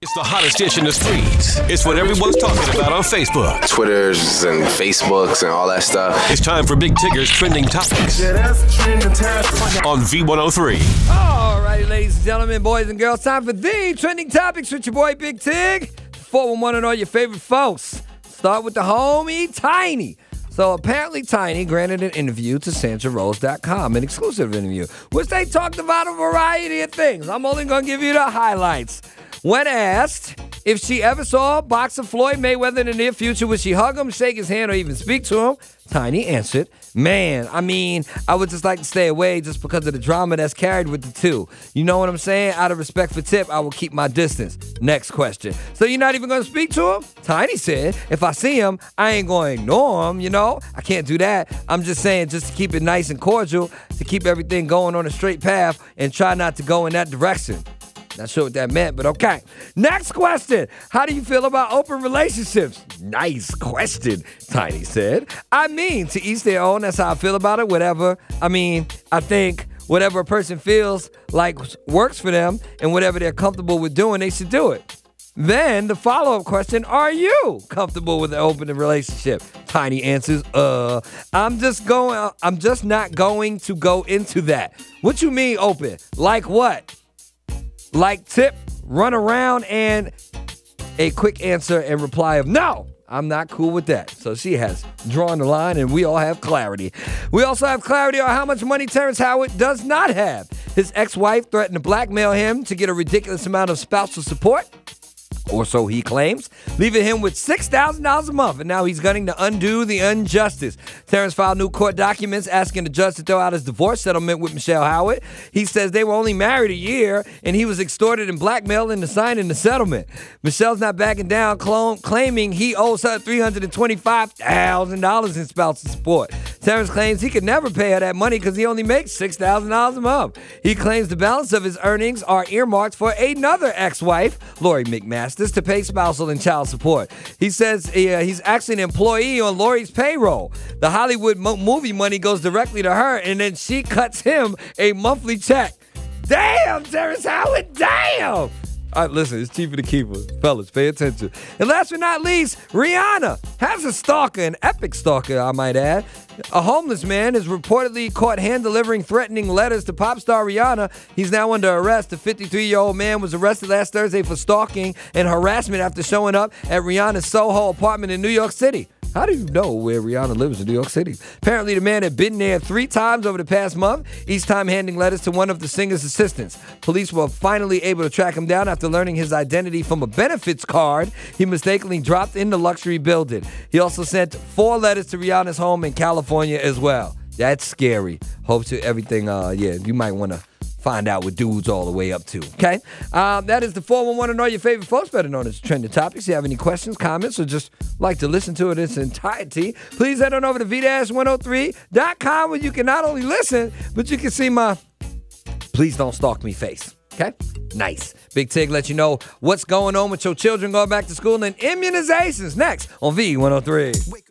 It's the hottest dish in the streets. It's what everyone's talking about on Facebook. Twitters and Facebooks and all that stuff. It's time for Big Tigger's Trending Topics on V103. All righty, ladies and gentlemen, boys and girls, time for the Trending Topics with your boy Big Tig. 411 and all your favorite folks. Start with the homie Tiny. So apparently Tiny granted an interview to SandraRose.com, an exclusive interview, which they talked about a variety of things. I'm only going to give you the highlights. When asked if she ever saw boxer Floyd Mayweather in the near future, would she hug him, shake his hand, or even speak to him? Tiny answered, man, I would just like to stay away just because of the drama that's carried with the two. You know what I'm saying? Out of respect for Tip, I will keep my distance. Next question. So you're not even going to speak to him? Tiny said, if I see him, I ain't going to ignore him, you know? I can't do that. I'm just saying just to keep it nice and cordial, to keep everything going on a straight path and try not to go in that direction. Not sure what that meant, but okay. Next question. How do you feel about open relationships? Nice question, Tiny said. To each their own. That's how I feel about it. Whatever. I think whatever a person feels like works for them and whatever they're comfortable with doing, they should do it. Then the follow-up question, are you comfortable with an open relationship? Tiny answers, I'm just not going to go into that. What you mean open? Like what? Like Tip, run around, and a quick answer and reply of no, I'm not cool with that. So she has drawn the line, and we all have clarity. We also have clarity on how much money Terrence Howard does not have. His ex-wife threatened to blackmail him to get a ridiculous amount of spousal support, or so he claims, leaving him with $6,000 a month, and now he's gunning to undo the injustice. Terrence filed new court documents asking the judge to throw out his divorce settlement with Michelle Howard. He says they were only married a year, and he was extorted and blackmailed into signing the settlement. Michelle's not backing down, claiming he owes her $325,000 in spousal support. Terrence claims he could never pay her that money because he only makes $6,000 a month. He claims the balance of his earnings are earmarked for another ex-wife, Lori McMaster, to pay spousal and child support. He says he's actually an employee on Lori's payroll. The Hollywood movie money goes directly to her, and then she cuts him a monthly check. Damn, Terrence Howard, damn! All right, listen, it's cheaper to keep her. Fellas, pay attention. And last but not least, Rihanna has a stalker, an epic stalker, I might add. A homeless man is reportedly caught hand-delivering threatening letters to pop star Rihanna. He's now under arrest. The 53-year-old man was arrested last Thursday for stalking and harassment after showing up at Rihanna's Soho apartment in New York City. How do you know where Rihanna lives in New York City? Apparently, the man had been there 3 times over the past month, each time handing letters to one of the singer's assistants. Police were finally able to track him down after learning his identity from a benefits card he mistakenly dropped in the luxury building. He also sent 4 letters to Rihanna's home in California as well. That's scary. Hope to everything, you might want to find out what dude's all the way up to, okay? That is the 411 and all your favorite folks, better known as Trending Topics. If you have any questions, comments, or just like to listen to it in its entirety, please head on over to v-103.com where you can not only listen, but you can see my please don't stalk me face, okay? Nice. Big Tig let you know what's going on with your children going back to school and immunizations next on V103.